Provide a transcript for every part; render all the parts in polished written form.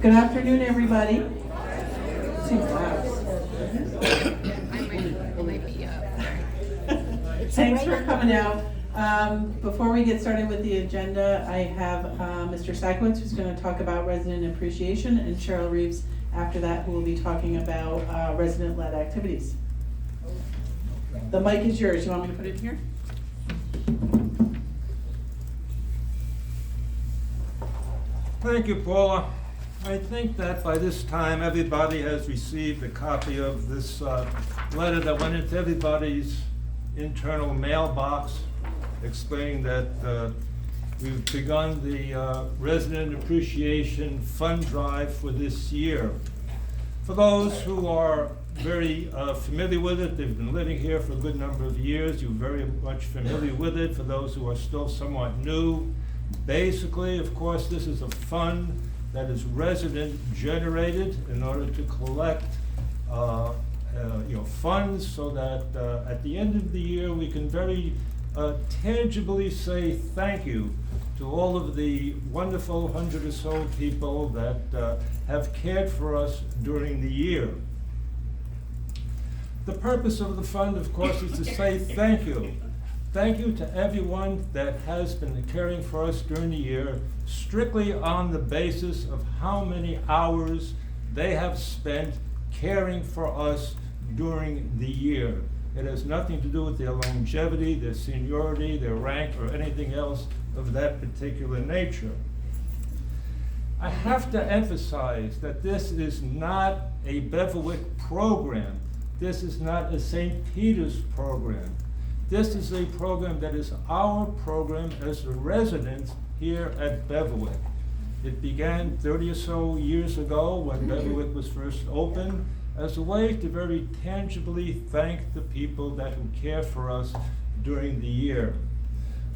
Good afternoon, everybody. Seems loud. Thanks for coming out. Before we get started with the agenda, I have Mr. Sakowitz, who's going to talk about resident appreciation, and Cheryl Reeves after that, who will be talking about resident-led activities. The mic is yours. You want me to put it here? Thank you, Paula. I think that by this time, everybody has received a copy of this letter that went into everybody's internal mailbox explaining that we've begun the Resident Appreciation Fund Drive for this year. For those who are very familiar with it, they've been living here for a good number of years, you're very much familiar with it. For those who are still somewhat new, basically, of course, this is a fund that is resident generated in order to collect funds so that at the end of the year we can very tangibly say thank you to all of the wonderful 100 or so people that have cared for us during the year. The purpose of the fund, of course, is to say thank you. Thank you to everyone that has been caring for us during the year, strictly on the basis of how many hours they have spent caring for us during the year. It has nothing to do with their longevity, their seniority, their rank, or anything else of that particular nature. I have to emphasize that this is not a Beverwyck program. This is not a St. Peter's program. This is a program that is our program as a resident here at Beverwyck. It began 30 or so years ago when Beverwyck was first opened as a way to very tangibly thank the people that who care for us during the year.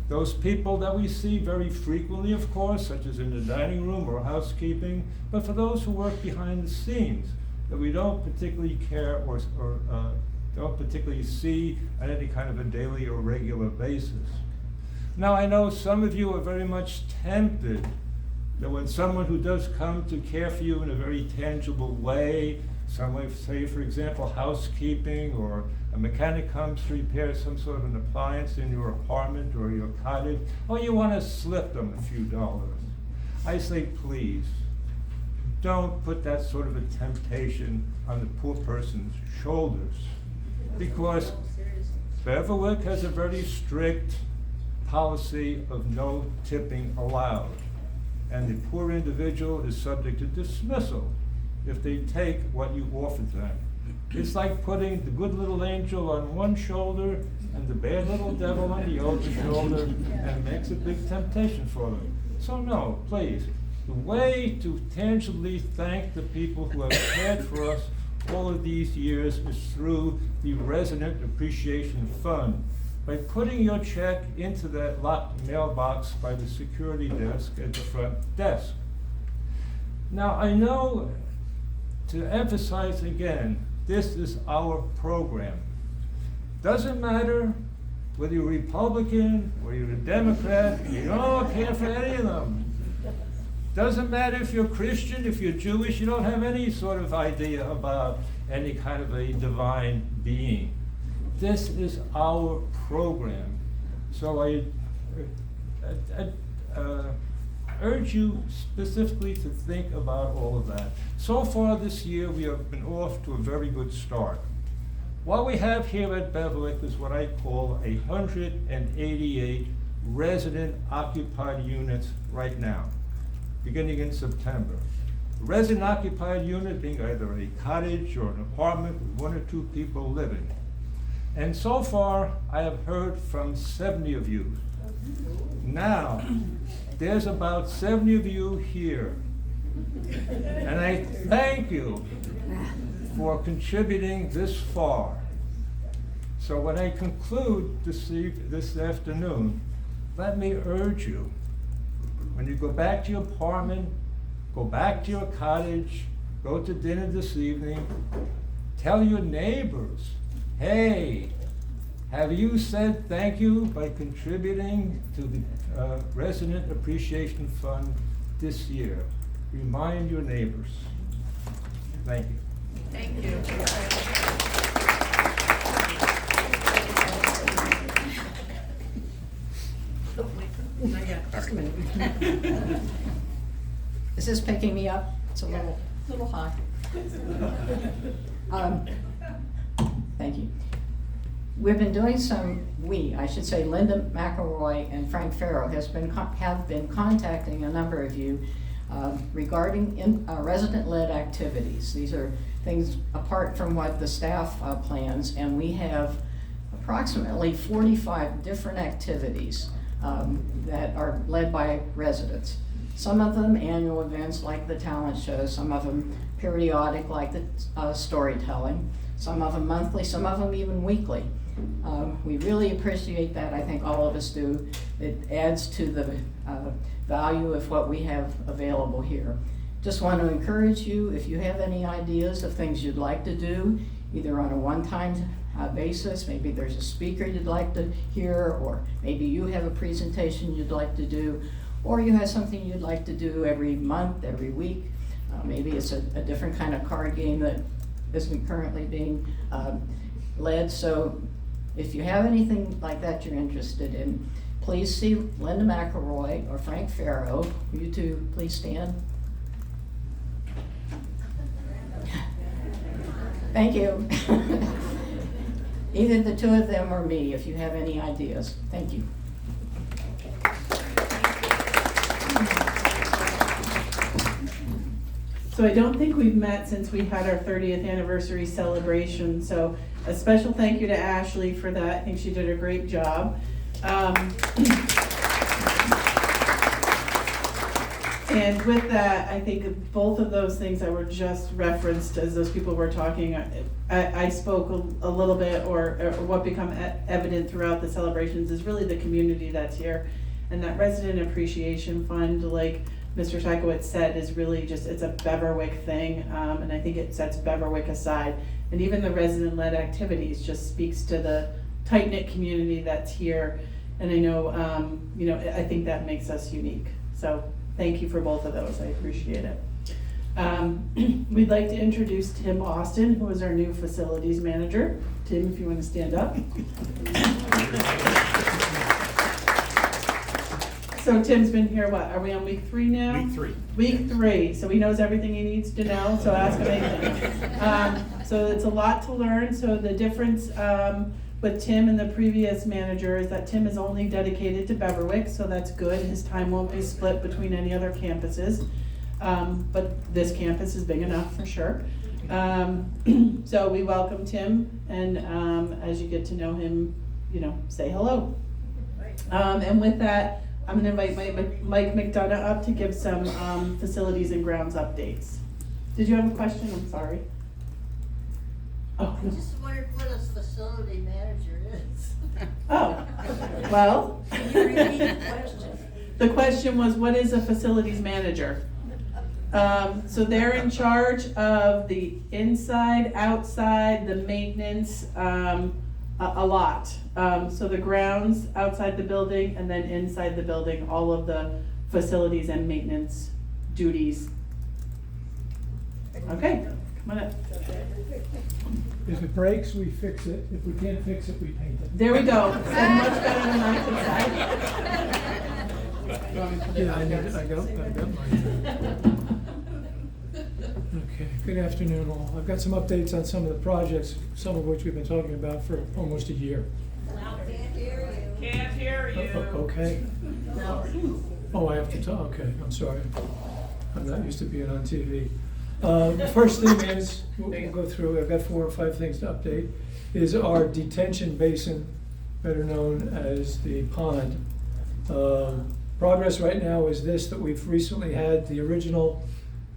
Those people that we see very frequently, of course, such as in the dining room or housekeeping, but for those who work behind the scenes that we don't particularly care or don't particularly see on any kind of a daily or regular basis. Now, I know some of you are very much tempted that when someone who does come to care for you in a very tangible way, someone, say, for example, housekeeping, or a mechanic comes to repair some sort of an appliance in your apartment or your cottage, or you want to slip them a few dollars. I say, please, don't put that sort of a temptation on the poor person's shoulders, because Beverwyck has a very strict policy of no tipping allowed, and the poor individual is subject to dismissal if they take what you offer them. It's like putting the good little angel on one shoulder and the bad little devil on the other shoulder, and it makes a big temptation for them. So no, please, the way to tangibly thank the people who have cared for us all of these years is through the Resident Appreciation Fund, by putting your check into that locked mailbox by the security desk at the front desk. Now, I know, to emphasize again, this is our program. Doesn't matter whether you're Republican or you're a Democrat, you don't care for any of them. Doesn't matter if you're Christian, if you're Jewish, you don't have any sort of idea about any kind of a divine being. This is our program. So I urge you specifically to think about all of that. So far this year, we have been off to a very good start. What we have here at Beverwyck is what I call 188 resident occupied units right now, beginning in September. A resident occupied unit being either a cottage or an apartment with one or two people living. And so far, I have heard from 70 of you. Now, there's about 70 of you here. And I thank you for contributing this far. So when I conclude this afternoon, let me urge you, when you go back to your apartment, go back to your cottage, go to dinner this evening, tell your neighbors, hey, have you said thank you by contributing to the Resident Appreciation Fund this year? remind your neighbors. Thank you. Thank you. Not yet. Just a minute. Is this picking me up? It's a little high. Thank you. We've been doing I should say Linda McElroy and Frank Farrow have been contacting a number of you regarding resident-led activities. These are things apart from what the staff plans, and we have approximately 45 different activities that are led by residents. Some of them annual events like the talent show, some of them periodic like the storytelling, some of them monthly, some of them even weekly. We really appreciate that. I think all of us do. It adds to the value of what we have available here. Just want to encourage you, if you have any ideas of things you'd like to do, either on a one-time basis, maybe there's a speaker you'd like to hear, or maybe you have a presentation you'd like to do, or you have something you'd like to do every month, every week. Maybe it's a different kind of card game that isn't currently being led. So if you have anything like that you're interested in, please see Linda McElroy or Frank Farrow. You two, please stand. Thank you. Either the two of them or me, if you have any ideas. Thank you. So I don't think we've met since we had our 30th anniversary celebration, so a special thank you to Ashley for that. I think she did a great job. And with that, I think both of those things that were just referenced as those people were talking, I spoke a little bit, or what become evident throughout the celebrations is really the community that's here. And that resident appreciation fund, like Mr. Sakowitz said, is really just, it's a Beverwick thing, and I think it sets Beverwick aside. And even the resident-led activities just speaks to the tight-knit community that's here. And I know, I think that makes us unique. So thank you for both of those, I appreciate it. We'd like to introduce Tim Austin, who is our new facilities manager. Tim, if you want to stand up. So Tim's been here, what, are we on week 3 now? Week 3. Week 3, so he knows everything he needs to know, so ask him anything. So it's a lot to learn. So the difference with Tim and the previous manager is that Tim is only dedicated to Beverwick, so that's good. His time won't be split between any other campuses. But this campus is big enough for sure. So we welcome Tim, and as you get to know him, say hello. And with that, I'm gonna invite Mike McDonough up to give some facilities and grounds updates. Did you have a question? I'm sorry. Oh, I just wondered what a facility manager is. oh, well. Can you repeat the question? The question was, what is a facilities manager? So they're in charge of the inside, outside, the maintenance, a lot. So the grounds outside the building and then inside the building, all of the facilities and maintenance duties. Okay, come on up. If it breaks, we fix it. If we can't fix it, we paint it. There we go. Said much better than I could say. Yeah, I got mine. Okay, good afternoon all. I've got some updates on some of the projects, some of which we've been talking about for almost a year. Can't hear you. Okay. Oh, I have to talk, okay, I'm sorry. I'm not used to being on TV. The first thing is, we'll go through, I've got 4 or 5 things to update, is our detention basin, better known as the pond. Progress right now is this, that we've recently had the original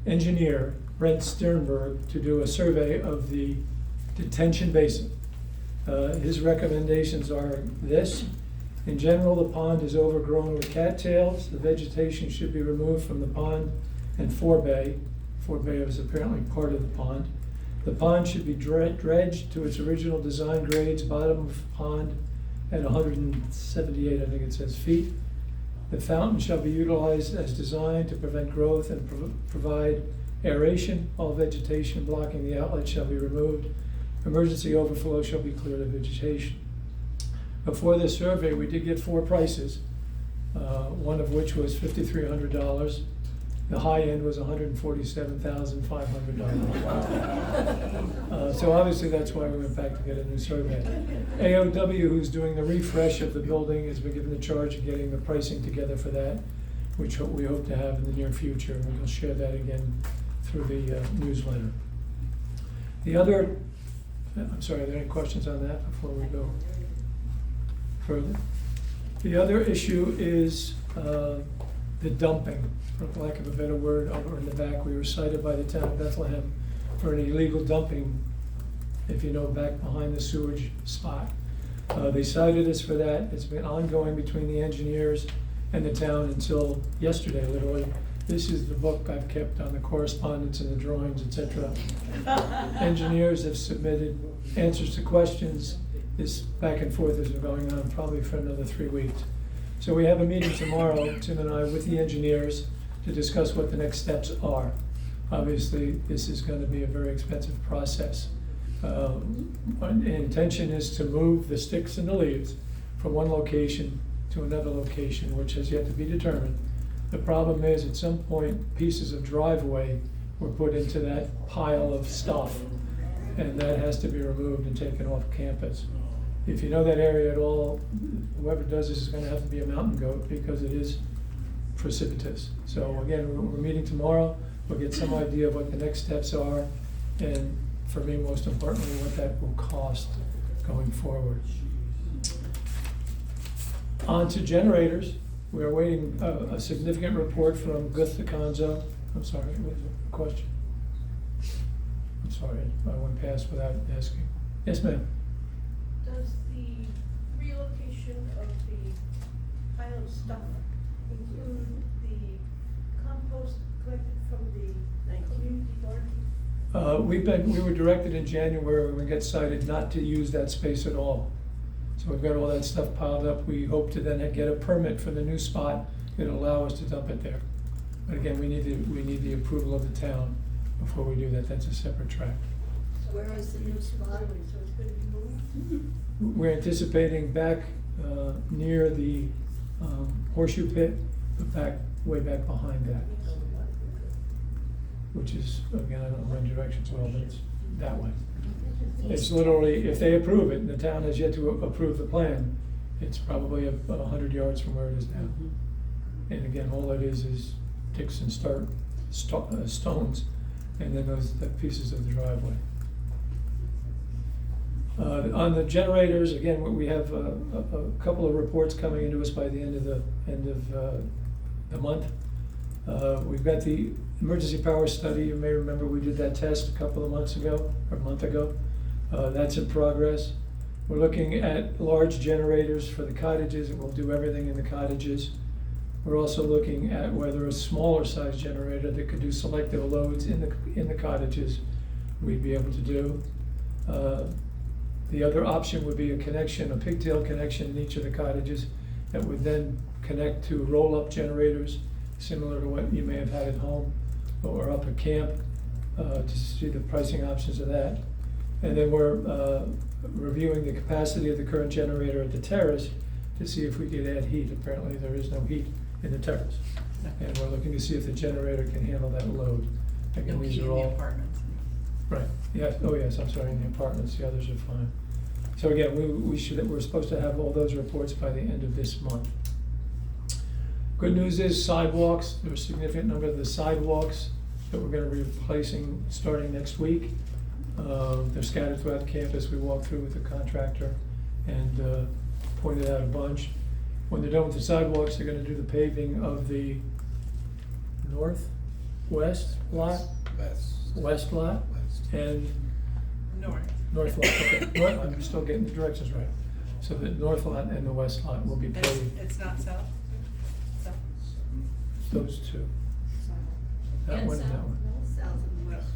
engineer, Brent Sternberg, to do a survey of the detention basin. His recommendations are this. In general, the pond is overgrown with cattails. The vegetation should be removed from the pond and forebay. Forebay is apparently part of the pond. The pond should be dredged to its original design grades, bottom of pond at 178, I think it says, feet. The fountain shall be utilized as designed to prevent growth and provide aeration. All vegetation blocking the outlet shall be removed. Emergency overflow shall be cleared of vegetation. Before this survey, we did get 4 prices, one of which was $5,300. The high end was $147,500. So obviously that's why we went back to get a new survey. AOW, who's doing the refresh of the building, has been given the charge of getting the pricing together for that, which we hope to have in the near future, and we'll share that again through the newsletter. The other, I'm sorry, are there any questions on that before we go further? The other issue is the dumping, for lack of a better word, over in the back. We were cited by the town of Bethlehem for an illegal dumping, if you know, back behind the sewage spot. They cited us for that. It's been ongoing between the engineers and the town until yesterday, literally. This is the book I've kept on the correspondence and the drawings, etc. Engineers have submitted answers to questions. This back and forth has been going on probably for another 3 weeks. So we have a meeting tomorrow, Tim and I, with the engineers to discuss what the next steps are. Obviously, this is going to be a very expensive process. The intention is to move the sticks and the leaves from one location to another location, which has yet to be determined. The problem is, at some point, pieces of driveway were put into that pile of stuff, and that has to be removed and taken off campus. If you know that area at all, whoever does this is gonna have to be a mountain goat because it is precipitous. So again, we're meeting tomorrow. We'll get some idea of what the next steps are, and for me, most importantly, what that will cost going forward. On to generators. We are waiting a significant report from Guth DeConzo. I'm sorry, what was the question? I'm sorry, I went past without asking. Yes, ma'am. Does the relocation of the pile of stuff include the compost collected from the community garden? We were directed in January when we got cited not to use that space at all. So we've got all that stuff piled up. We hope to then get a permit for the new spot that'll allow us to dump it there. But again, we need the approval of the town before we do that. That's a separate track. Where is the new spot? So it's gonna be moved? We're anticipating back near the horseshoe pit, but way back behind that, which is, again, I don't run directions well, but it's that way. It's literally, if they approve it, and the town has yet to approve the plan, it's probably 100 yards from where it is now. And again, all it is sticks and stones, and then the pieces of the driveway. On the generators, again, we have a couple of reports coming into us by the end of the month. We've got the emergency power study. You may remember we did that test a couple of months ago, or a month ago. That's in progress. We're looking at large generators for the cottages, and we'll do everything in the cottages. We're also looking at whether a smaller size generator that could do selective loads in the cottages we'd be able to do. The other option would be a pigtail connection in each of the cottages that would then connect to roll-up generators, similar to what you may have had at home or up at camp, to see the pricing options of that. And then we're reviewing the capacity of the current generator at the terrace to see if we could add heat. Apparently there is no heat in the terrace. And we're looking to see if the generator can handle that load. Again, these are all. apartments. Right, yes, oh yes, I'm sorry, in the apartments, the others are fine. So again, we're supposed to have all those reports by the end of this month. Good news is sidewalks. There's a significant number of the sidewalks that we're gonna be replacing starting next week. They're scattered throughout the campus. We walked through with the contractor and pointed out a bunch. When they're done with the sidewalks, they're gonna do the paving of the northwest lot, west lot, and north lot, okay. I'm still getting the directions right. So the north lot and the west lot will be paved, It's not south? South? those two. That one and that one, South and west.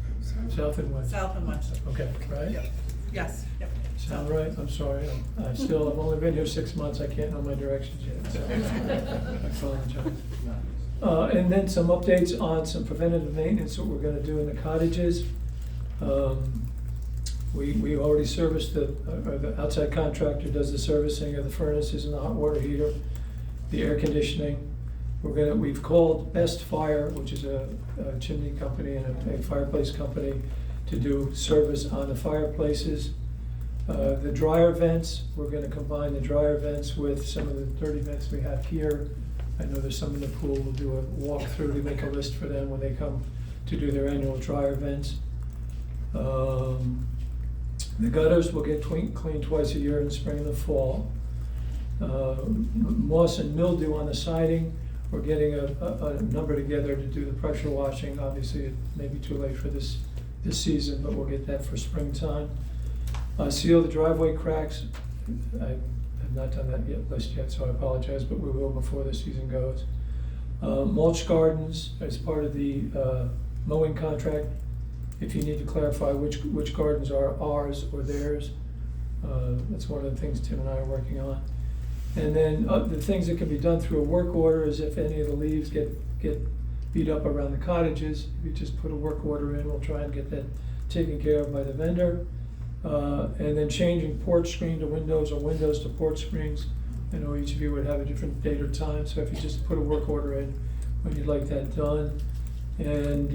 south and west. South and west. Okay, right? Yes, yep. Sound right? I'm sorry, I've only been here 6 months, I can't know my directions yet, so I apologize. And then some updates on some preventative maintenance, what we're gonna do in the cottages. We already serviced the outside contractor does the servicing of the furnaces and the hot water heater, the air conditioning. We've called Best Fire, which is a chimney company and a fireplace company, to do service on the fireplaces. The dryer vents, we're gonna combine the dryer vents with some of the dirty vents we have here. I know there's some in the pool, we'll do a walkthrough to make a list for them when they come to do their annual dryer vents. The gutters will get cleaned twice a year in the spring and the fall. Moss and mildew on the siding, we're getting a number together to do the pressure washing. Obviously, it may be too late for this season, but we'll get that for springtime. Seal the driveway cracks. I have not done that list yet, so I apologize, but we will before the season goes. Mulch gardens as part of the mowing contract. If you need to clarify which gardens are ours or theirs, that's one of the things Tim and I are working on. And then the things that can be done through a work order is if any of the leaves get beat up around the cottages, you just put a work order in, we'll try and get that taken care of by the vendor. And then changing porch screen to windows or windows to porch screens. I know each of you would have a different date or time, so if you just put a work order in when you'd like that done. And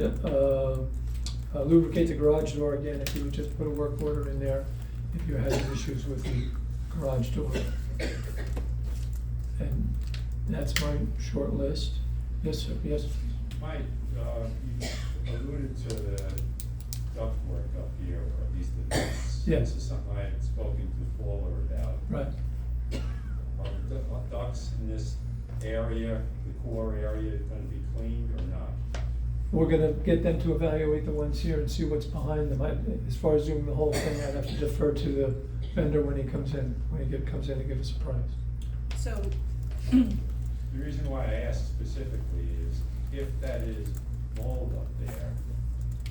lubricate the garage door again, if you would just put a work order in there if you're having issues with the garage door. And that's my short list. Yes, sir, yes. Mike, you alluded to the ductwork up here, or at least the ducts. Yes. This is something I had spoken to Fuller about. Right. Are the ducts in this area, the core area, gonna be cleaned or not? We're gonna get them to evaluate the ones here and see what's behind them. As far as doing the whole thing, I'd have to defer to the vendor when he comes in, comes in to give us a price. So, The reason why I asked specifically is if that is mold up there,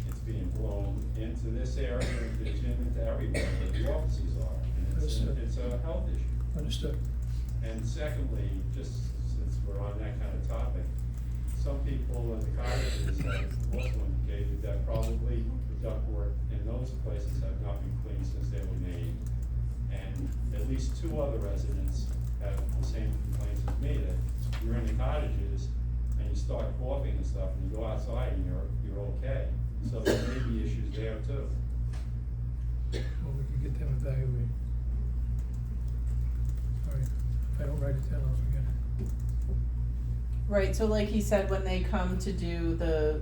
it's being blown into this area, it's into everywhere where the offices are. And Understood. it's a health issue. Understood. And secondly, just since we're on that kind of topic, some people in the cottages have also indicated that probably the ductwork in those places have not been cleaned since they were made. And at least 2 other residents have the same complaints as me, that you're in the cottages and you start coughing and stuff, and you go outside and you're okay. So there may be issues there too. Well, we can get them evaluated. Sorry, if I don't write it down, I'll forget it. Right, so like he said, when they come to do the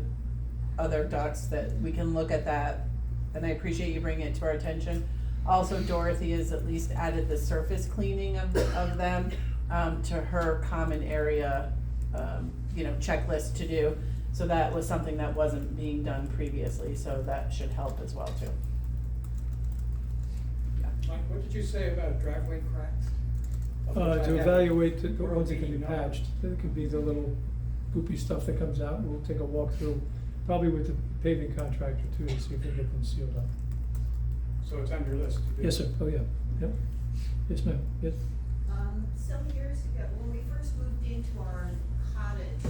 other ducts, that we can look at that, and I appreciate you bringing it to our attention. Also, Dorothy has at least added the surface cleaning of them, to her common area, checklist to do. So that was something that wasn't being done previously, so that should help as well too. Mike, what did you say about driveway cracks? To evaluate the ones that can be patched, that could be the little goopy stuff that comes out, and we'll take a walk through, probably with the paving contractor too, to see if we can get them sealed up. So it's on your list to do? Yes, sir, oh, yeah, yep, yes, ma'am, yes. Some years ago, when we first moved into our cottage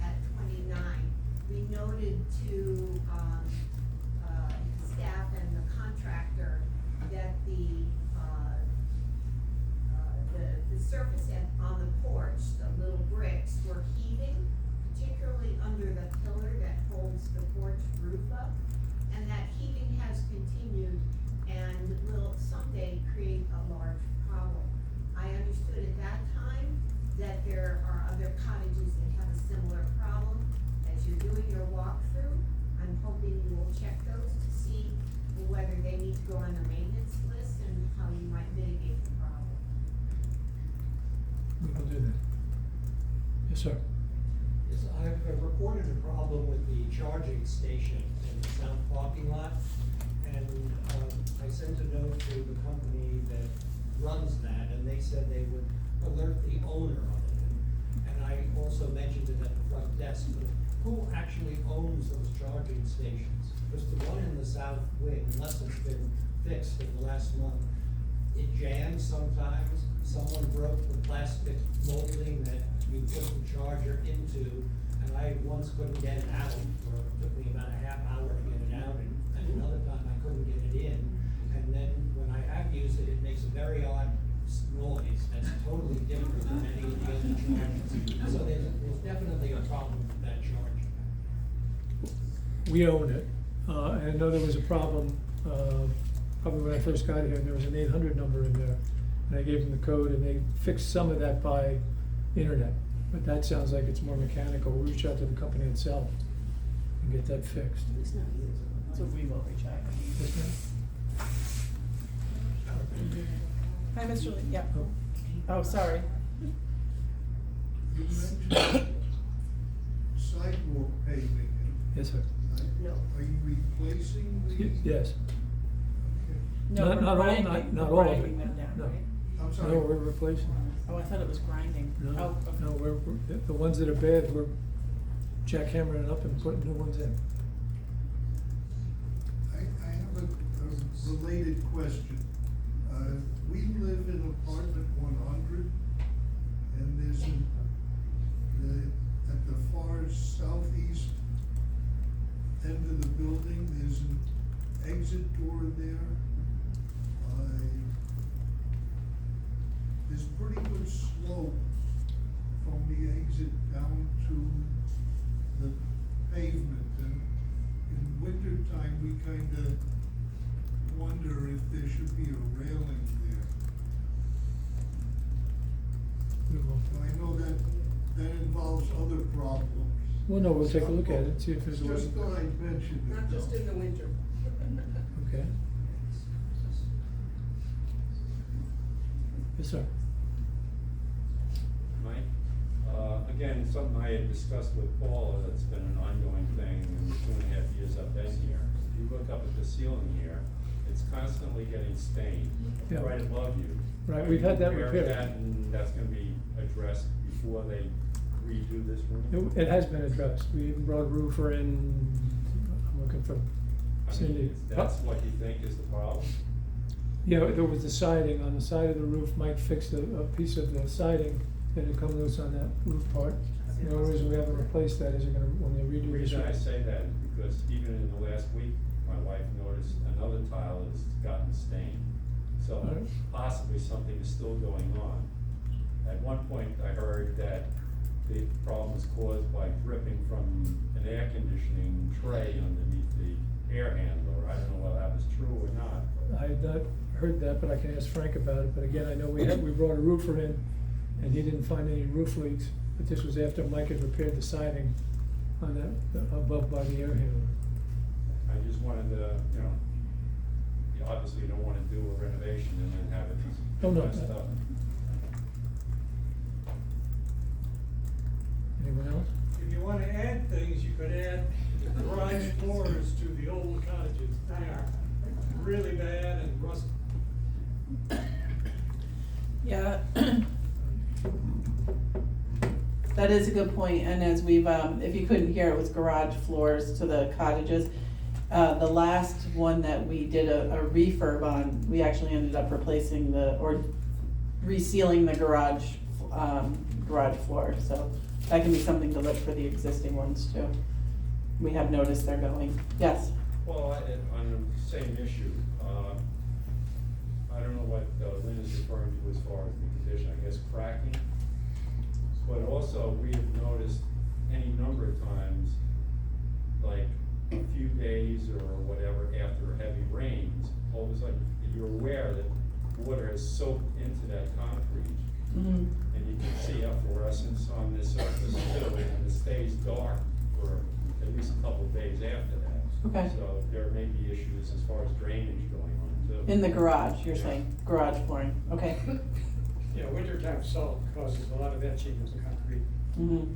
at 29, we noted to, staff and the contractor that the surface on the porch, the little bricks, were heaving, particularly under the pillar that holds the porch roof up. And that heaving has continued and will someday create a large problem. I understood at that time that there are other cottages that have a similar problem. As you're doing your walkthrough, I'm hoping you will check those to see whether they need to go on the maintenance list and how you might mitigate the problem. We will do that. Yes, sir. Yes, I've reported a problem with the charging station in the south parking lot. And I sent a note to the company that runs that, and they said they would alert the owner of it. And I also mentioned it at the front desk, but who actually owns those charging stations? Because the one in the south wing, unless it's been fixed in the last month, it jams sometimes. Someone broke the plastic molding that you put the charger into, and I once couldn't get it out, or it took me about a half hour to get it out, and another time I couldn't get it in. And then when I have used it, it makes a very odd noise that's totally different than any of the other chargers. So there's definitely a problem with that charger. We own it. I know there was a problem, probably when I first got here, and there was an 800 number in there. And I gave them the code, and they fixed some of that by internet. But that sounds like it's more mechanical. We'll reach out to the company itself and get that fixed. So we will reach out. Yes, ma'am? Hi, Mr. Lee, yeah. Oh, sorry. You mentioned sidewalk paving. Yes, sir. No. Are you replacing the? Yes. Okay. No, Not- we're not all- grinding, not we're all of grinding it. them down, No. right? I'm sorry. No, we're replacing. Oh, I thought it was grinding. No, Oh, okay. no, the ones that are bad, we're jackhammering it up and putting new ones in. I have a related question. We live in apartment 100, and there's at the far southeast end of the building, there's an exit door there. There's pretty good slope from the exit down to the pavement, and in wintertime, we kinda wonder if there should be a railing there. We will. I know that involves other problems. Well, no, we'll take a look at it, see if there's a way. Just thought I'd mention it. Not just though. in the winter. Okay. Yes, sir. Mike, again, something I had discussed with Paula, that's been an ongoing thing in the 2.5 years I've been here. If you look up at the ceiling here, it's constantly getting stained, Yeah. right above you. Right, we've had that Repair repaired. that, and that's gonna be addressed before they redo this room? It has been addressed. We even brought a roofer in, I'm looking for I Cindy. mean, that's what you think is the problem? Yeah, there was the siding on the side of the roof. Mike fixed a piece of the siding that had come loose on that roof part. The only reason we haven't replaced that is when they The redo the reason I siding. say that is because even in the last week, my wife noticed another tile has gotten stained. So Alright. possibly something is still going on. At one point, I heard that the problem was caused by dripping from an air conditioning tray underneath the air handler. I don't know whether that was true or not. I had not heard that, but I can ask Frank about it. But again, I know we brought a roofer in and he didn't find any roof leaks. But this was after Mike had repaired the siding on that, above by the air handler. I just wanted to, you know, you obviously don't wanna do a renovation and then have it Oh, no. messed up. Anyone else? If you wanna add things, you could add garage floors to the old cottages. They are really bad and rusty. Yeah. That is a good point, and as we've, if you couldn't hear, it was garage floors to the cottages. The last one that we did a refurb on, we actually ended up replacing or resealing the garage floor, so that can be something to look for the existing ones too. We have noticed they're going, yes. Well, on the same issue, I don't know what Lynn is referring to as far as the condition, I guess cracking. But also, we have noticed any number of times, like a few days or whatever after heavy rains, all of a sudden, you're aware that water has soaked into that concrete. Mhm. And you can see efflorescence on the surface too, and it stays dark for at least a couple of days after that. Okay. So there may be issues as far as drainage going on too. In the garage, you're saying, garage flooring, okay. Yeah, wintertime salt causes a lot of etching of the concrete. Mhm.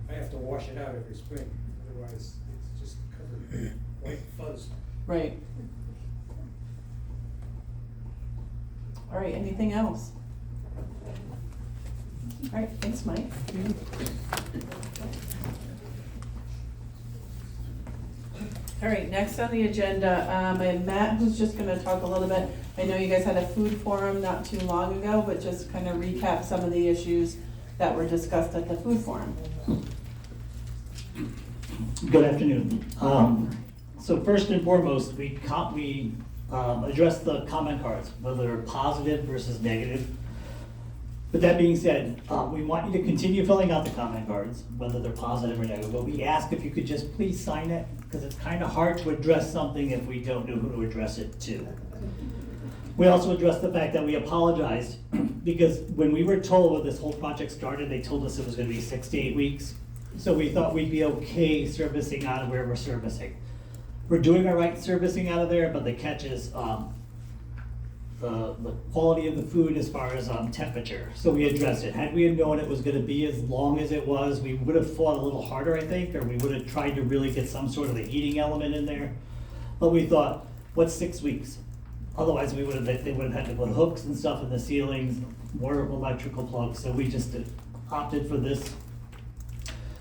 I have to wash it out every spring, otherwise it's just covered with white fuzz. Right. All right, anything else? All right, thanks, Mike. All right, next on the agenda, and Matt, who's just gonna talk a little bit I know you guys had a food forum not too long ago, but just kind of recap some of the issues that were discussed at the food forum. Good afternoon. So first and foremost, we addressed the comment cards, whether they're positive versus negative. With that being said, we want you to continue filling out the comment cards, whether they're positive or negative, but we ask if you could just please sign it, because it's kind of hard to address something if we don't know who to address it to. We also addressed the fact that we apologized, because when we were told when this whole project started, they told us it was gonna be 6 to 8 weeks. So we thought we'd be okay servicing out of where we're servicing. We're doing our right servicing out of there, but the catch is, the quality of the food as far as temperature. So we addressed it. Had we had known it was gonna be as long as it was, we would have fought a little harder, I think, or we would have tried to really get some sort of a heating element in there. But we thought, what's 6 weeks? Otherwise, they would have had to put hooks and stuff in the ceilings, more electrical plugs, so we just opted for this.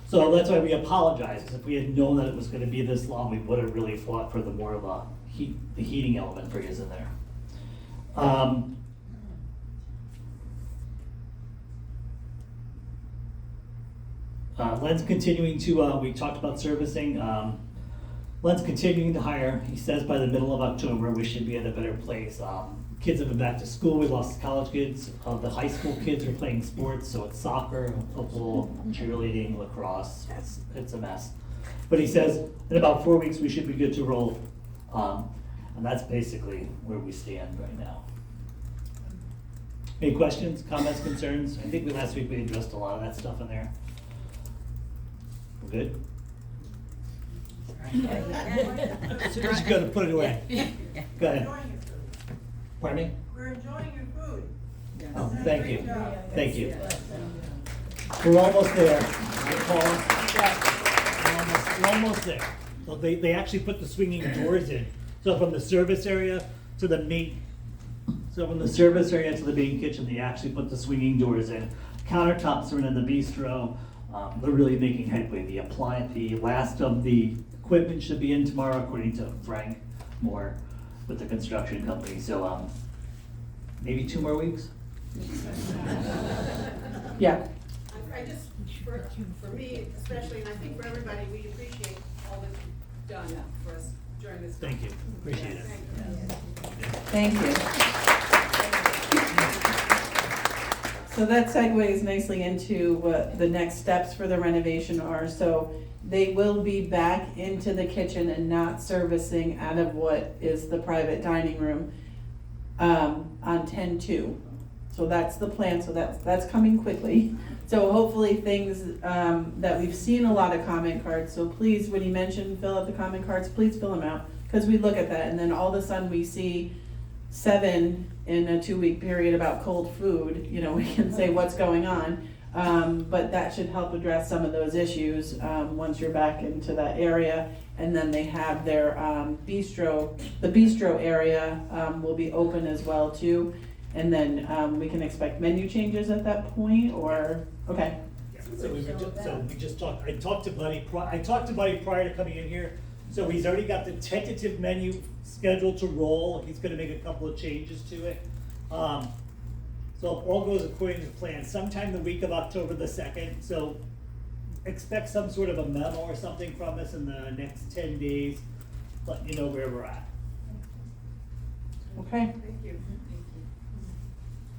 So that's why we apologize, because if we had known that it was gonna be this long, we would have really fought for the more of the heating element for you in there. Len's continuing to, we talked about servicing, Len's continuing to hire. He says by the middle of October, we should be at a better place. Kids have been back to school, we lost college kids, the high school kids are playing sports, so it's soccer, football, cheerleading, lacrosse, it's a mess. But he says, in about 4 weeks, we should be good to roll. And that's basically where we stand right now. Any questions, comments, concerns? I think last week we addressed a lot of that stuff in there. We're good? As soon as you gotta put it away. Go ahead. Pardon me? We're enjoying your food. Oh, thank you, thank you. We're almost there. We're almost there. So they actually put the swinging doors in. So from the service area to the main, kitchen, they actually put the swinging doors in. Countertops are in the bistro. They're really making headway. The last of the equipment should be in tomorrow, according to Frank Moore with the construction company. So maybe 2 more weeks. Yeah. I just, for me especially, and I think for everybody, we appreciate all that you've done for us during this time. Thank you, appreciate it. Thank you. So that segues nicely into what the next steps for the renovation are. So they will be back into the kitchen and not servicing out of what is the private dining room on 10-2. So that's the plan, so that's coming quickly. So hopefully things that we've seen a lot of comment cards, so please, when he mentioned fill out the comment cards, please fill them out. Because we look at that and then all of a sudden we see 7 in a 2-week period about cold food, you know, we can say what's going on. But that should help address some of those issues once you're back into that area. And then they have their bistro, the bistro area will be open as well too. And then we can expect menu changes at that point, or, okay. So we just talked, I talked to Buddy prior to coming in here. So he's already got the tentative menu scheduled to roll. He's gonna make a couple of changes to it. So if all goes according to plan, sometime the week of October the 2nd. So expect some sort of a memo or something from us in the next 10 days, letting you know where we're at. Okay. Thank you.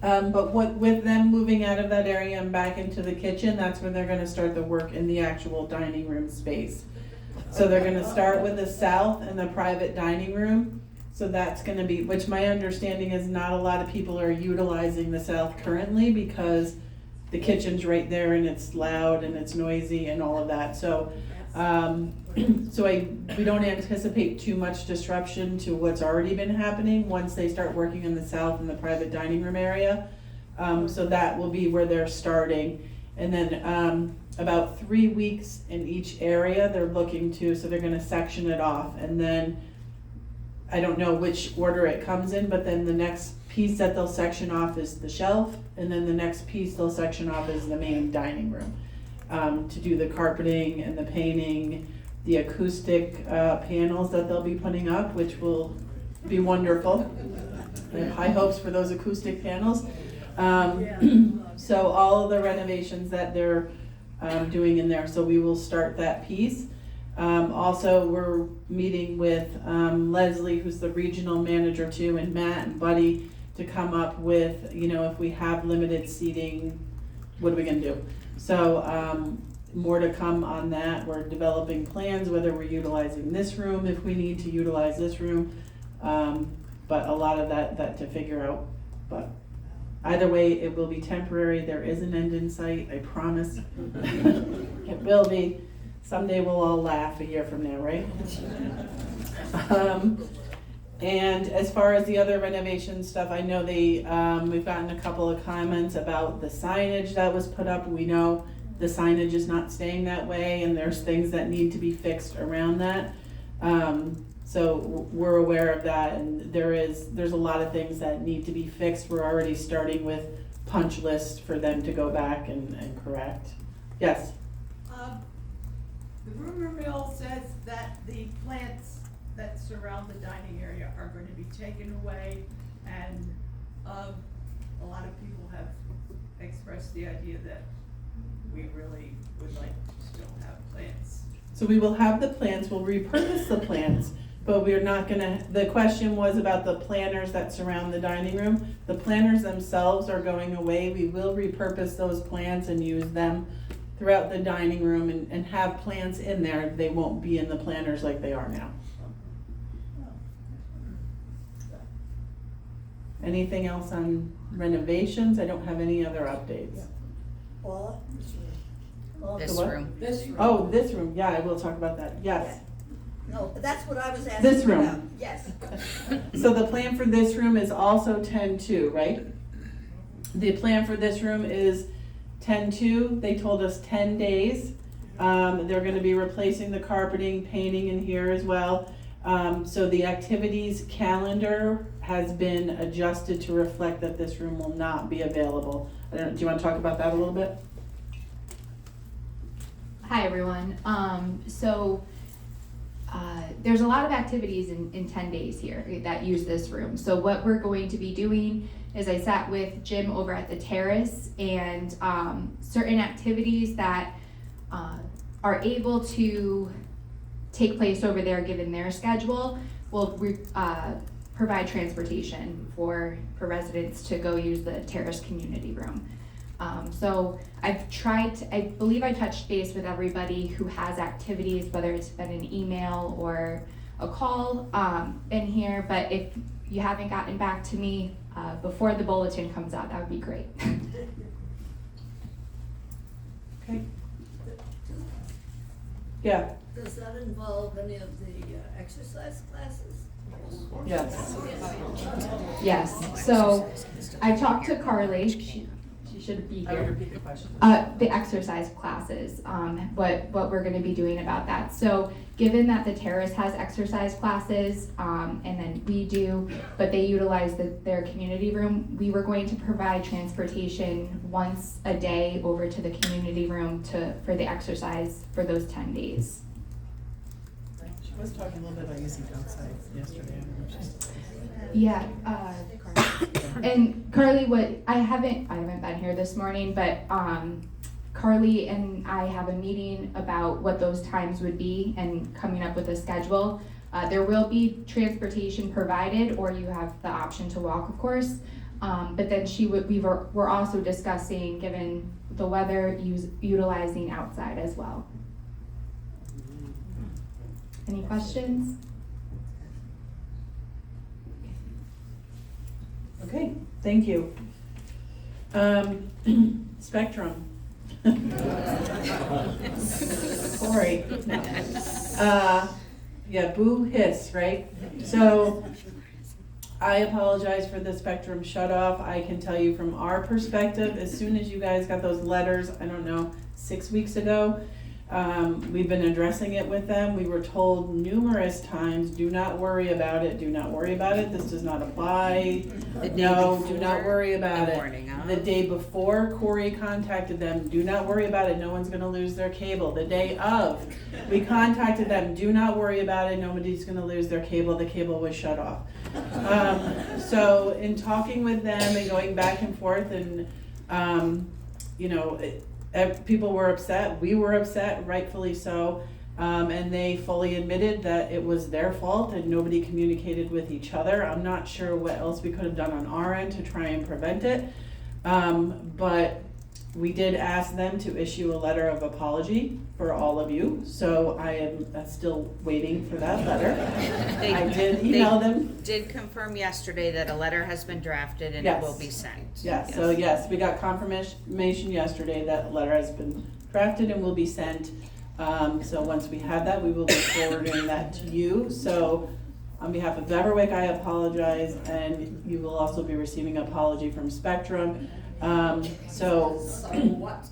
But with them moving out of that area and back into the kitchen, that's when they're gonna start the work in the actual dining room space. So they're gonna start with the south and the private dining room. So that's gonna be, which my understanding is not a lot of people are utilizing the south currently because the kitchen's right there and it's loud and it's noisy and all of that. So, we don't anticipate too much disruption to what's already been happening once they start working in the south and the private dining room area. So that will be where they're starting. And then about 3 weeks in each area they're looking to, so they're gonna section it off. And then, I don't know which order it comes in, but then the next piece that they'll section off is the shelf, and then the next piece they'll section off is the main dining room. To do the carpeting and the painting, the acoustic panels that they'll be putting up, which will be wonderful. I have high hopes for those acoustic panels. So all of the renovations that they're doing in there, so we will start that piece. Also, we're meeting with Leslie, who's the regional manager too, and Matt and Buddy to come up with, you know, if we have limited seating, what are we gonna do? So, more to come on that. We're developing plans, whether we're utilizing this room, if we need to utilize this room. But a lot of that to figure out. But either way, it will be temporary. There is an end in sight, I promise. It will be. Someday we'll all laugh a year from now, right? And as far as the other renovation stuff, I know we've gotten a couple of comments about the signage that was put up. We know the signage is not staying that way, and there's things that need to be fixed around that. So we're aware of that, and there's a lot of things that need to be fixed. We're already starting with punch list for them to go back and correct. Yes? The rumor mill says that the plants that surround the dining area are going to be taken away, and a lot of people have expressed the idea that we really would like to still have plants. So we will have the plants, we'll repurpose the plants, but we're not gonna, the question was about the planters that surround the dining room. The planters themselves are going away. We will repurpose those plants and use them throughout the dining room and have plants in there. They won't be in the planters like they are now. Anything else on renovations? I don't have any other updates. Paula? The what? Oh, this room, yeah, I will talk about that, yes. No, but that's what I was asking This room. about. Yes. So the plan for this room is also 10-2, right? The plan for this room is 10-2, they told us 10 days. They're gonna be replacing the carpeting, painting in here as well. So the activities calendar has been adjusted to reflect that this room will not be available. Do you wanna talk about that a little bit? Hi, everyone. There's a lot of activities in 10 days here that use this room. So what we're going to be doing is I sat with Jim over at the terrace, and certain activities that are able to take place over there given their schedule will provide transportation for residents to go use the terrace community room. So I believe I touched base with everybody who has activities, whether it's been an email or a call in here, but if you haven't gotten back to me before the bulletin comes out, that would be great. Okay. Yeah. Does that involve any of the exercise classes? Yes. Yes, so I talked to Carly, she should be I would here. repeat the question. The exercise classes, what we're gonna be doing about that. So given that the terrace has exercise classes, and then we do, but they utilize their community room, we were going to provide transportation once a day over to the community room for the exercise for those 10 days. She was talking a little bit about using outside yesterday. Yeah, and Carly, I haven't been here this morning, but Carly and I have a meeting about what those times would be and coming up with a schedule. There will be transportation provided, or you have the option to walk, of course. But then we're also discussing, given the weather, utilizing outside as well. Any questions? Okay, thank you. Spectrum. Sorry. Yeah, boo hiss, right? So I apologize for the Spectrum shut off. I can tell you from our perspective, as soon as you guys got those letters, I don't know, 6 weeks ago, We've been addressing it with them. We were told numerous times, do not worry about it, do not worry about it, this does not apply. No, do not worry about it. The day before Corey contacted them, do not worry about it, no one's gonna lose their cable. The day of, we contacted them, do not worry about it, nobody's gonna lose their cable, the cable was shut off. So in talking with them and going back and forth and, you know, people were upset, we were upset, rightfully so, and they fully admitted that it was their fault and nobody communicated with each other. I'm not sure what else we could have done on our end to try and prevent it, but we did ask them to issue a letter of apology for all of you, so I am still waiting for that letter. I did email them. Did confirm yesterday that a letter has been drafted and it will be sent. Yes, so yes, we got confirmation yesterday that a letter has been drafted and will be sent. So once we have that, we will be forwarding that to you. So on behalf of Beverwick, I apologize, and you will also be receiving an apology from Spectrum. So what?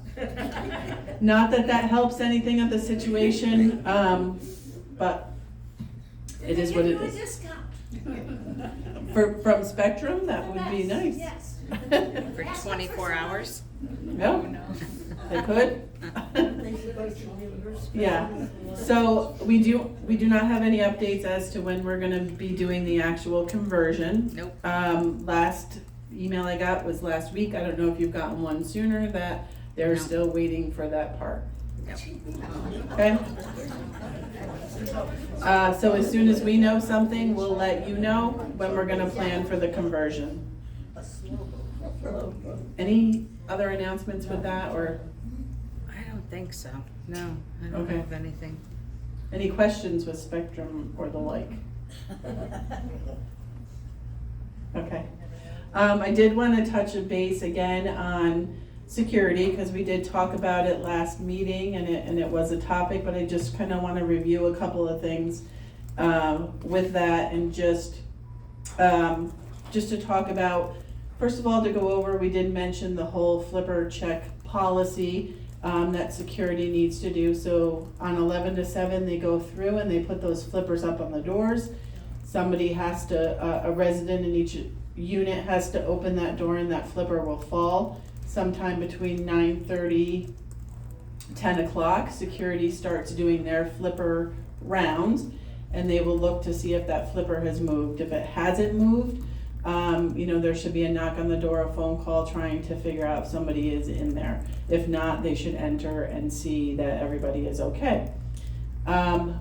not that that helps anything of the situation, but it is what it is. Discount. From Spectrum, that would be nice. Yes. For 24 hours? No, they could. Yeah, so we do not have any updates as to when we're gonna be doing the actual conversion. Nope. Last email I got was last week. I don't know if you've gotten one sooner, that they're No. still waiting for that part. Yep. Okay? So as soon as we know something, we'll let you know when we're gonna plan for the conversion. Any other announcements with that, or I don't think so. No, I don't Okay. have anything. any questions with Spectrum or the like? Okay. I did wanna touch a base again on security, because we did talk about it last meeting and it was a topic, but I just kinda wanna review a couple of things with that, and just to talk about, first of all, to go over, we did mention the whole flipper check policy that security needs to do. So on 11 to 7, they go through and they put those flippers up on the doors. Somebody has to, a resident in each unit has to open that door, and that flipper will fall sometime between 9:30, 10 o'clock. Security starts doing their flipper rounds, and they will look to see if that flipper has moved. If it hasn't moved, you know, there should be a knock on the door, a phone call trying to figure out if somebody is in there. If not, they should enter and see that everybody is okay.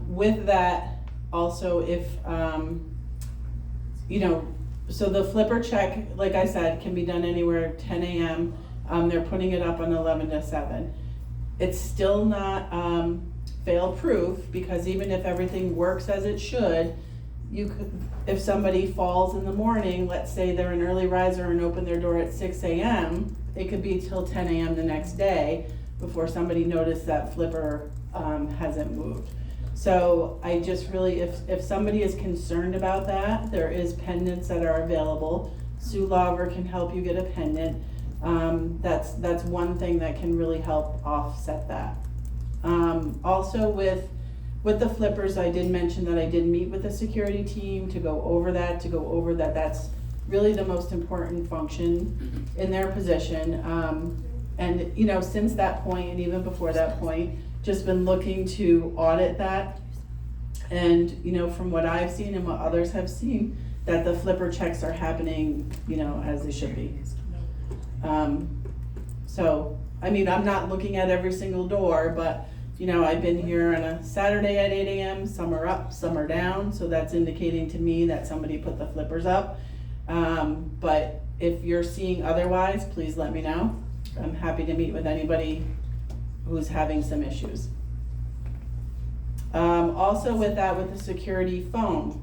With that, also, if, you know, so the flipper check, like I said, can be done anywhere 10 a.m. They're putting it up on 11 to 7. It's still not fail-proof, because even if everything works as it should, you could, if somebody falls in the morning, let's say they're an early riser and open their door at 6 a.m., it could be till 10 a.m. the next day before somebody noticed that flipper hasn't moved. So I just really, if somebody is concerned about that, there is pendants that are available. Sue Lauber can help you get a pendant. That's one thing that can really help offset that. Also with the flippers, I did mention that I did meet with the security team to go over that, that's really the most important function in their position. And, you know, since that point, and even before that point, just been looking to audit that. And, you know, from what I've seen and what others have seen, that the flipper checks are happening, you know, as they should be. So, I mean, I'm not looking at every single door, but, you know, I've been here on a Saturday at 8 a.m., some are up, some are down, so that's indicating to me that somebody put the flippers up. But if you're seeing otherwise, please let me know. I'm happy to meet with anybody who's having some issues. Also with that, with the security phone,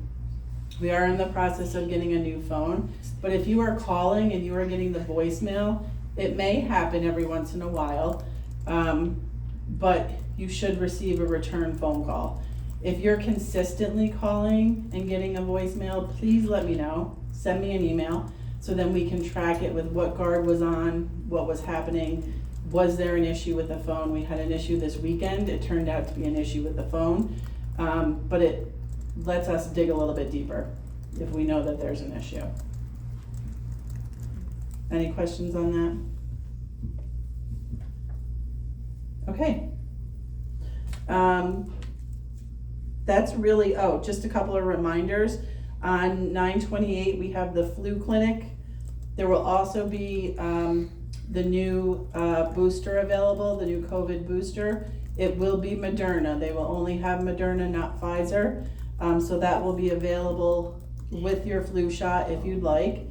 we are in the process of getting a new phone, but if you are calling and you are getting the voicemail, it may happen every once in a while, but you should receive a return phone call. If you're consistently calling and getting a voicemail, please let me know. Send me an email so then we can track it with what guard was on, what was happening. was there an issue with the phone? We had an issue this weekend. It turned out to be an issue with the phone. But it lets us dig a little bit deeper if we know that there's an issue. Any questions on that? Okay. That's really, just a couple of reminders. On 9/28, we have the flu clinic. There will also be the new booster available, the new COVID booster. It will be Moderna. They will only have Moderna, not Pfizer. So that will be available with your flu shot if you'd like.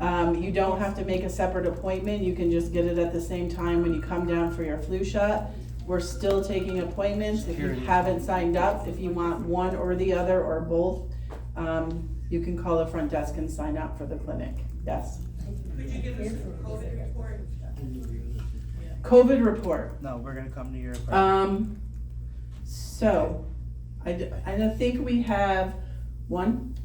You don't have to make a separate appointment. You can just get it at the same time when you come down for your flu shot. We're still taking appointments. If you haven't signed up, if you want one or the other or both, you can call the front desk and sign up for the clinic. Yes. Could you give us a COVID report? COVID report. No, we're gonna come to your. So, I think we have one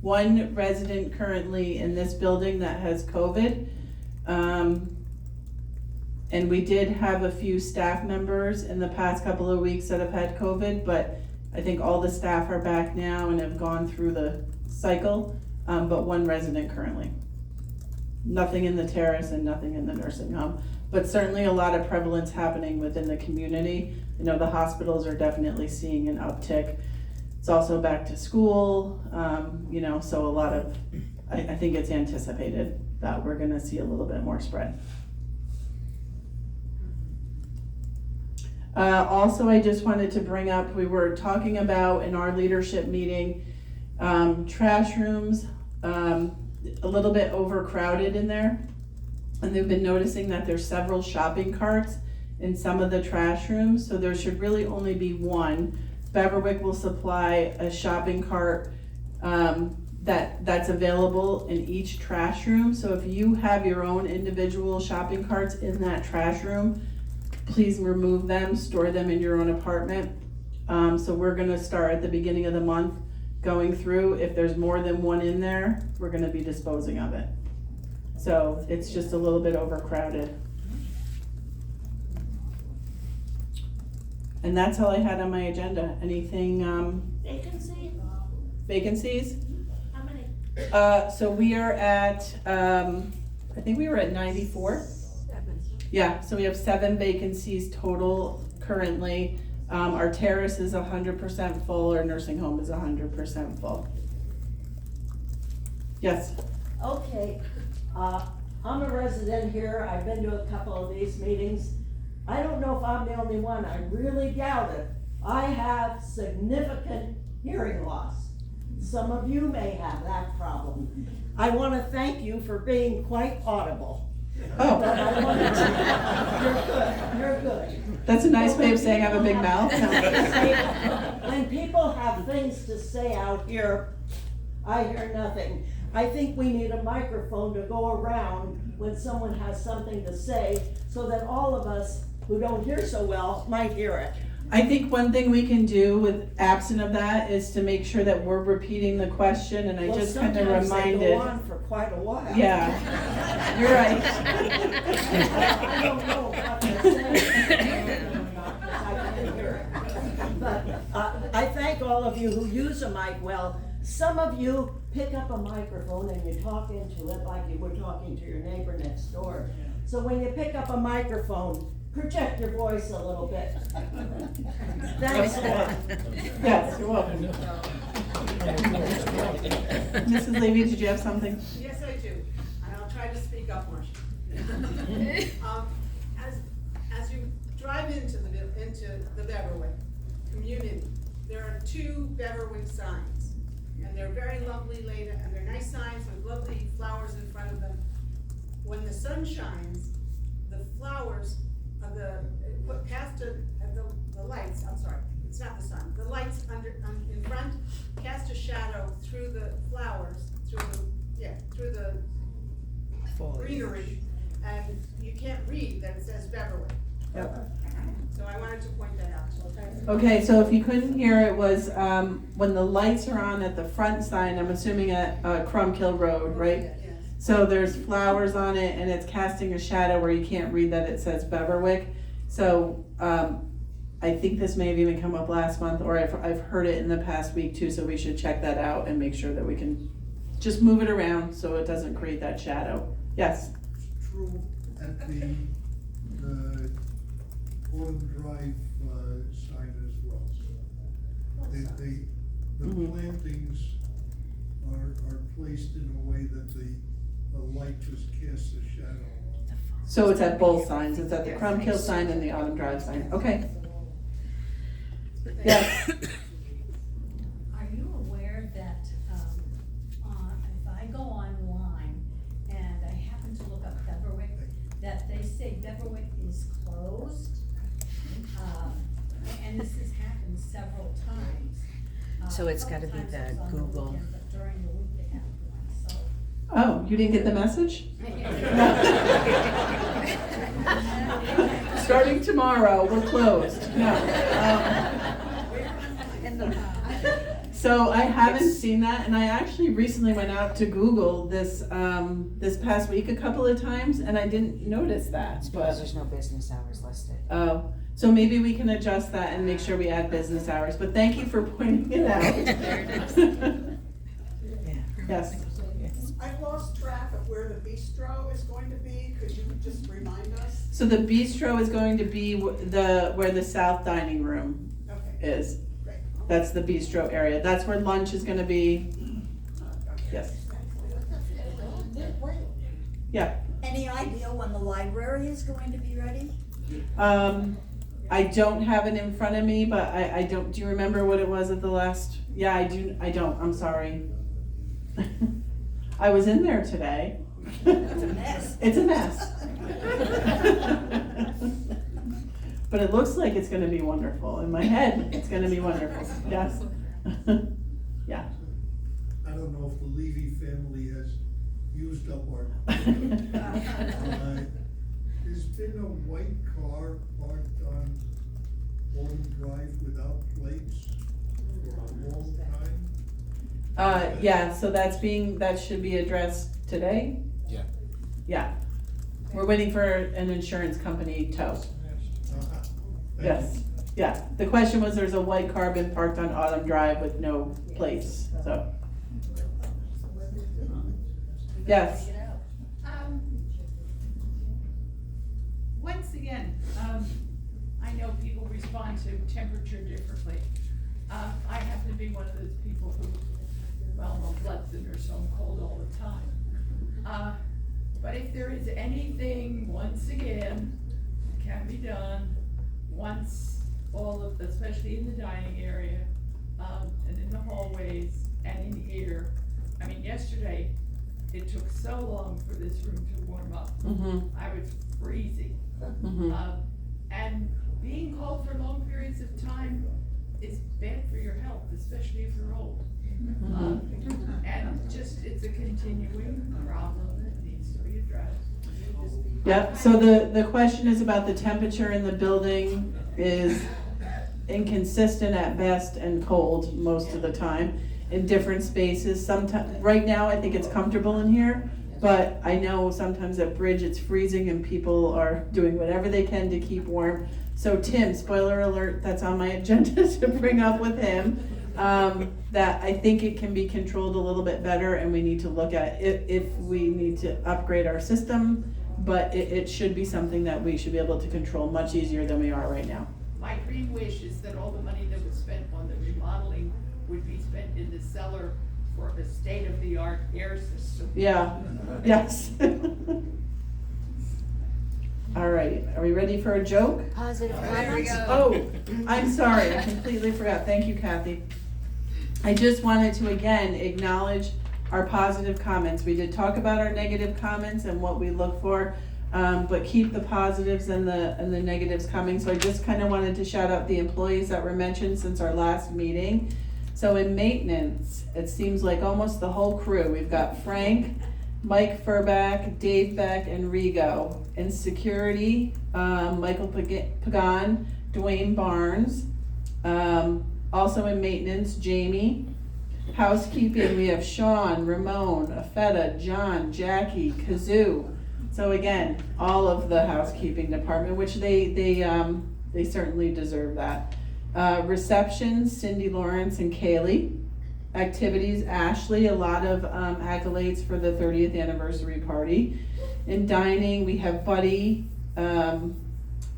resident currently in this building that has COVID. And we did have a few staff members in the past couple of weeks that have had COVID, but I think all the staff are back now and have gone through the cycle, but one resident currently. Nothing in the terrace and nothing in the nursing home, but certainly a lot of prevalence happening within the community. You know, the hospitals are definitely seeing an uptick. It's also back to school, so a lot of, I think it's anticipated that we're gonna see a little bit more spread. Also, I just wanted to bring up, we were talking about in our leadership meeting, trash rooms, a little bit overcrowded in there. And they've been noticing that there's several shopping carts in some of the trash rooms, so there should really only be one. Beverwick will supply a shopping cart that's available in each trash room. So if you have your own individual shopping carts in that trash room, please remove them, store them in your own apartment. So we're gonna start at the beginning of the month going through. If there's more than one in there, we're gonna be disposing of it. So it's just a little bit overcrowded. And that's all I had on my agenda. Anything, Vacancy? vacancies? How many? So we are at, I think we were at 94. Yeah, so we have 7 vacancies total currently. Our terrace is 100% full, our nursing home is 100% full. Yes? Okay, I'm a resident here, I've been to a couple of these meetings. I don't know if I'm the only one, I really doubt it. I have significant hearing loss. Some of you may have that problem. I wanna thank you for being quite audible. Oh. But I wanted to, you're good. That's a nice way of saying I have a big mouth. When people have things to say out here, I hear nothing. I think we need a microphone to go around when someone has something to say, so that all of us who don't hear so well might hear it. I think one thing we can do with absent of that is to make sure that we're repeating the question, and I Well, just kind of sometimes they reminded. go on for quite a while. Yeah, you're right. I don't know what they're saying, because I can't hear it. But I thank all of you who use a mic well. Some of you pick up a microphone and you talk into it like you were talking to your neighbor next door. So when you pick up a microphone, project your voice a little bit. Thanks a lot. Yes, you're welcome. Mrs. Levy, did you have something? Yes, I do, and I'll try to speak up more. As you drive into the Beverwick community, there are 2 Beverwick signs, and they're very lovely laid, and they're nice signs with lovely flowers in front of them. When the sun shines, the flowers of cast the lights, I'm sorry, it's not the sun, the lights in front cast a shadow through the flowers, through the greenery, and you can't read that it says Beverwick. Yep. So I wanted to point that out, okay? Okay, so if you couldn't hear, it was when the lights are on at the front sign, I'm assuming at Crumbkill Road, right? Yes. So there's flowers on it and it's casting a shadow where you can't read that it says Beverwick. So, I think this may have even come up last month, or I've heard it in the past week too, so we should check that out and make sure that we can just move it around so it doesn't create that shadow. Yes? True, at the Autumn Drive, sign as well. The Mhm. plantings are placed in a way that the light just casts a shadow on. So it's at both signs, it's at the Crum Kill sign and the Autumn Drive sign, okay. Yes, Are you aware that, if I go online and I happen to look up Beverwick, that they say Beverwick is closed? And this has happened several times. So it's A couple gotta be times the it was on the Google. weekend, But during the week they have one, so. oh, you didn't get the message? Starting tomorrow, we're closed, no. So I haven't seen that, and I actually recently went out to Google this, this past week a couple of times, and I didn't notice that, Because but, there's no business hours listed. oh, so maybe we can adjust that and make sure we add business hours, but thank you for pointing it out. Yes, I've lost track of where the bistro is going to be, could you just remind us? so the bistro is going to be where the south dining room Okay, is. great. That's the bistro area, that's where lunch is gonna be, yes, yeah. Any idea when the library is going to be ready? I don't have it in front of me, but I don't, do you remember what it was at the last? Yeah, I don't, I'm sorry. I was in there today. It's a mess. It's a mess. But it looks like it's gonna be wonderful, in my head, it's gonna be wonderful, yes. Yeah. I don't know if the Levy family has used up our. There's been a white car parked on Autumn Drive without plates for a long time. Yeah, so that should be addressed today? Yeah. Yeah. We're waiting for an insurance company tow. Yes, yeah. The question was, there's a white car been parked on Autumn Drive with no plates, so. Yes, Once again, I know people respond to temperature differently. I happen to be one of those people who, well, my blood thinner, so I'm cold all the time. But if there is anything, once again, can be done, once all of, especially in the dining area, and in the hallways, and in here. I mean, yesterday, it took so long for this room to warm up. I was freezing. And being cold for long periods of time is bad for your health, especially if you're old. And just, it's a continuing problem that needs to be addressed. yep, so the question is about the temperature in the building is inconsistent at best and cold most of the time in different spaces. Sometimes, right now, I think it's comfortable in here, but I know sometimes at Bridge it's freezing and people are doing whatever they can to keep warm. So Tim, spoiler alert, that's on my agenda to bring up with him, that I think it can be controlled a little bit better and we need to look at if we need to upgrade our system, but it should be something that we should be able to control much easier than we are right now. My dream wish is that all the money that was spent on the remodeling would be spent in the cellar for a state-of-the-art air system. Yeah, yes. All right, are we ready for a joke? Positive There we comments? go. Oh, I'm sorry, I completely forgot. Thank you, Kathy. I just wanted to again acknowledge our positive comments. We did talk about our negative comments and what we look for, but keep the positives and the negatives coming. So I just kind of wanted to shout out the employees that were mentioned since our last meeting. So in maintenance, it seems like almost the whole crew. We've got Frank, Mike Furback, Dave Beck, and Rigo. In security, Michael Pagan, Dwayne Barnes. Also in maintenance, Jamie. Housekeeping, we have Sean, Ramon, Afetta, John, Jackie, Kazoo. So again, all of the housekeeping department, which they certainly deserve that. Reception, Cindy Lawrence and Kaylee. Activities, Ashley, a lot of accolades for the 30th anniversary party. In dining, we have Buddy,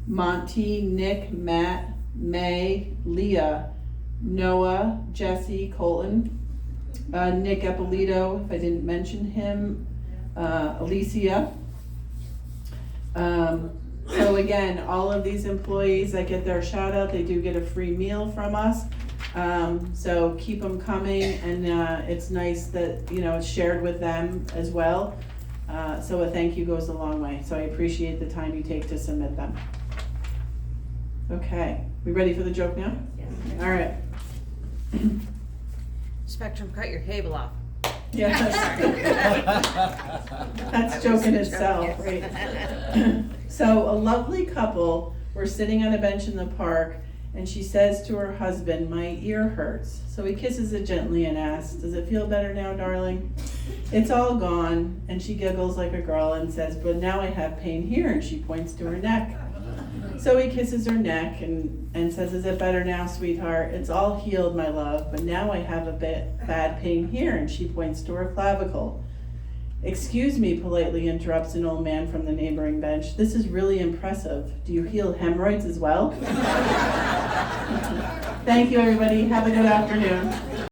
Monty, Nick, Matt, May, Leah, Noah, Jesse, Colton, Nick Eppolito, if I didn't mention him, Alicia. So again, all of these employees that get their shout out, they do get a free meal from us. So keep them coming, and it's nice that, you know, it's shared with them as well. So a thank you goes a long way. So I appreciate the time you take to submit them. Okay, we ready for the joke now? Yes. All right. Spectrum, cut your cable off. Yes. That's joke in itself, right? So a lovely couple were sitting on a bench in the park, and she says to her husband, "My ear hurts." So he kisses it gently and asks, "Does it feel better now, darling?" "It's all gone." And she giggles like a girl and says, "But now I have pain here," and she points to her neck. So he kisses her neck and says, "Is it better now, sweetheart?" "It's all healed, my love, but now I have a bit bad pain here," and she points to her clavicle. "Excuse me," politely interrupts an old man from the neighboring bench. "This is really impressive. Do you heal hemorrhoids as well?" Thank you, everybody. Have a good afternoon.